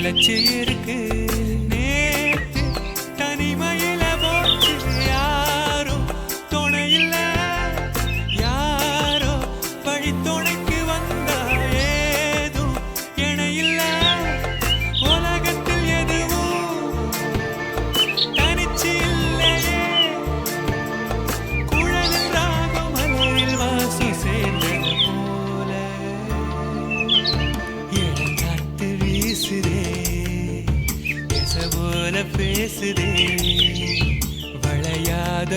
நிலச்சி இருக்கு நேத்து தனிமையில போச்சு யாரும் துணையில்ல யாரோ வழி துணைக்கு வந்தா ஏதும் இணையில்ல உலகத்தில் எதுவும் தனிச்சு இல்லையே குழலில் ராகம் மலரில் வாசம் சேர்ந்தது போல இளங்காத்து வீசுதே போல பேசுதே வளையாத